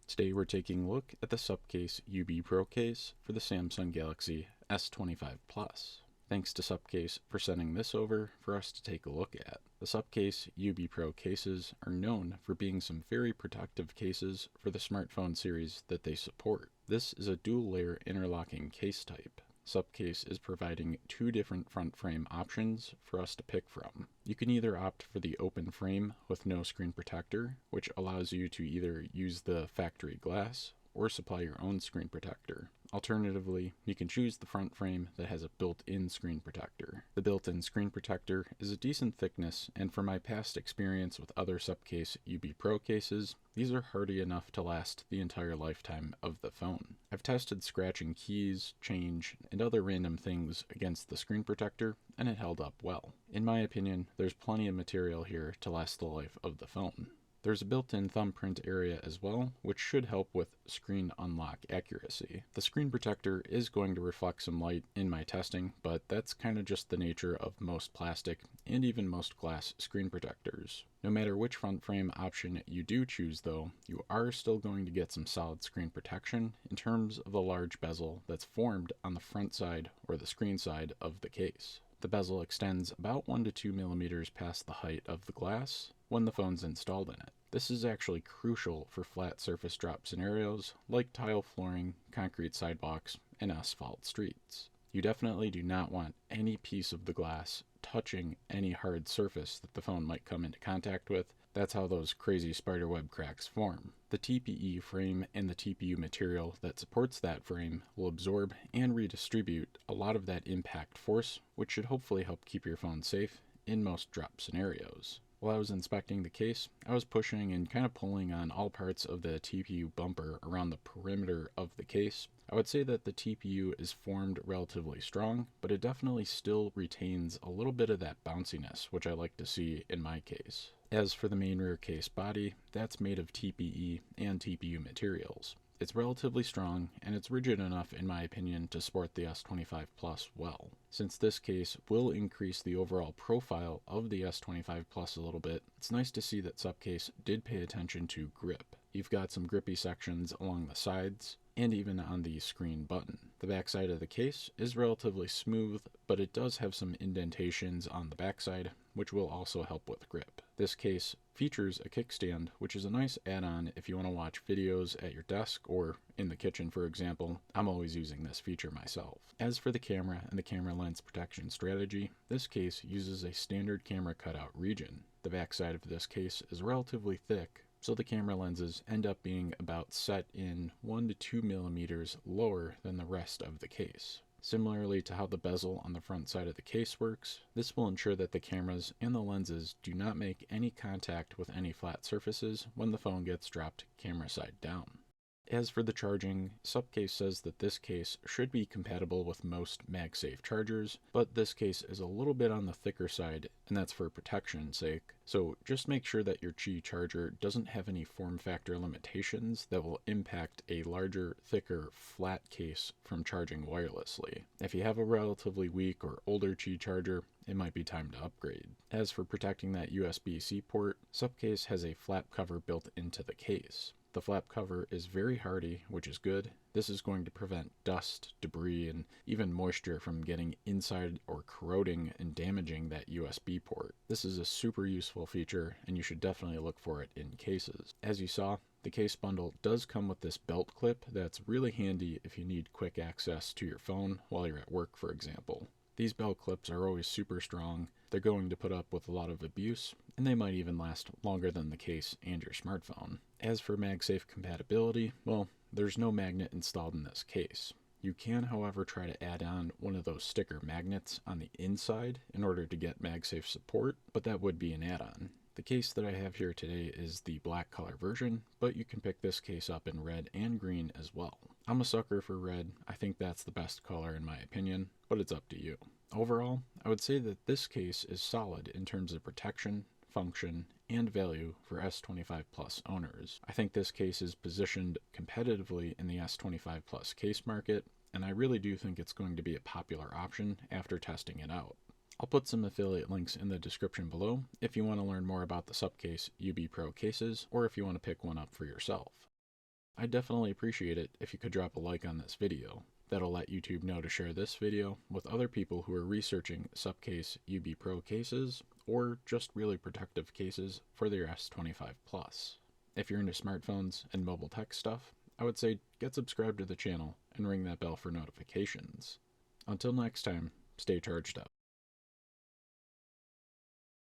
Today we're taking a look at the Supcase UB Pro case for the Samsung Galaxy S25 Plus. Thanks to Supcase for sending this over for us to take a look at. The Supcase UB Pro cases are known for being some very protective cases for the smartphone series that they support. This is a dual-layer interlocking case type. Supcase is providing two different front frame options for us to pick from. You can either opt for the open frame with no screen protector, which allows you to either use the factory glass or supply your own screen protector. Alternatively, you can choose the front frame that has a built-in screen protector. The built-in screen protector is a decent thickness, and from my past experience with other Supcase UB Pro cases, these are hardy enough to last the entire lifetime of the phone. I've tested scratching keys, change, and other random things against the screen protector, and it held up well. In my opinion, there's plenty of material here to last the life of the phone. There's a built-in thumbprint area as well, which should help with screen unlock accuracy. The screen protector is going to reflect some light in my testing, but that's kind of just the nature of most plastic and even most glass screen protectors. No matter which front frame option you do choose though, you are still going to get some solid screen protection in terms of the large bezel that's formed on the front side or the screen side of the case. The bezel extends about 1 to 2 millimeters past the height of the glass when the phone's installed in it. This is actually crucial for flat surface drop scenarios like tile flooring, concrete sidewalks, and asphalt streets. You definitely do not want any piece of the glass touching any hard surface that the phone might come into contact with. That's how those crazy spiderweb cracks form. The TPE frame and the TPU material that supports that frame will absorb and redistribute a lot of that impact force, which should hopefully help keep your phone safe in most drop scenarios. While I was inspecting the case, I was pushing and kind of pulling on all parts of the TPU bumper around the perimeter of the case. I would say that the TPU is formed relatively strong, but it definitely still retains a little bit of that bounciness, which I like to see in my case. As for the main rear case body, that's made of TPE and TPU materials. It's relatively strong, and it's rigid enough in my opinion to support the S25 Plus well. Since this case will increase the overall profile of the S25 Plus a little bit, it's nice to see that Supcase did pay attention to grip. You've got some grippy sections along the sides, and even on the screen button. The backside of the case is relatively smooth, but it does have some indentations on the backside, which will also help with grip. This case features a kickstand, which is a nice add-on if you want to watch videos at your desk or in the kitchen, for example. I'm always using this feature myself. As for the camera and the camera lens protection strategy, this case uses a standard camera cutout region. The backside of this case is relatively thick, so the camera lenses end up being about set in 1 to 2 millimeters lower than the rest of the case. Similarly to how the bezel on the front side of the case works, this will ensure that the cameras and the lenses do not make any contact with any flat surfaces when the phone gets dropped camera side down. As for the charging, Supcase says that this case should be compatible with most MagSafe chargers, but this case is a little bit on the thicker side, and that's for protection's sake. So just make sure that your Qi charger doesn't have any form factor limitations that will impact a larger, thicker, flat case from charging wirelessly. If you have a relatively weak or older Qi charger, it might be time to upgrade. As for protecting that USB-C port, Supcase has a flap cover built into the case. The flap cover is very hardy, which is good. This is going to prevent dust, debris, and even moisture from getting inside or corroding and damaging that USB port. This is a super useful feature, and you should definitely look for it in cases. As you saw, the case bundle does come with this belt clip that's really handy if you need quick access to your phone while you're at work, for example. These belt clips are always super strong, they're going to put up with a lot of abuse, and they might even last longer than the case and your smartphone. As for MagSafe compatibility, well, there's no magnet installed in this case. You can, however, try to add on one of those sticker magnets on the inside in order to get MagSafe support, but that would be an add-on. The case that I have here today is the black color version, but you can pick this case up in red and green as well. I'm a sucker for red. I think that's the best color in my opinion, but it's up to you. Overall, I would say that this case is solid in terms of protection, function, and value for S25 Plus owners. I think this case is positioned competitively in the S25 Plus case market, and I really do think it's going to be a popular option after testing it out. I'll put some affiliate links in the description below if you want to learn more about the Supcase UB Pro cases or if you want to pick one up for yourself. I'd definitely appreciate it if you could drop a like on this video. That'll let YouTube know to share this video with other people who are researching Supcase UB Pro cases or just really protective cases for their S25 Plus. If you're into smartphones and mobile tech stuff, I would say get subscribed to the channel and ring that bell for notifications. Until next time, stay charged up.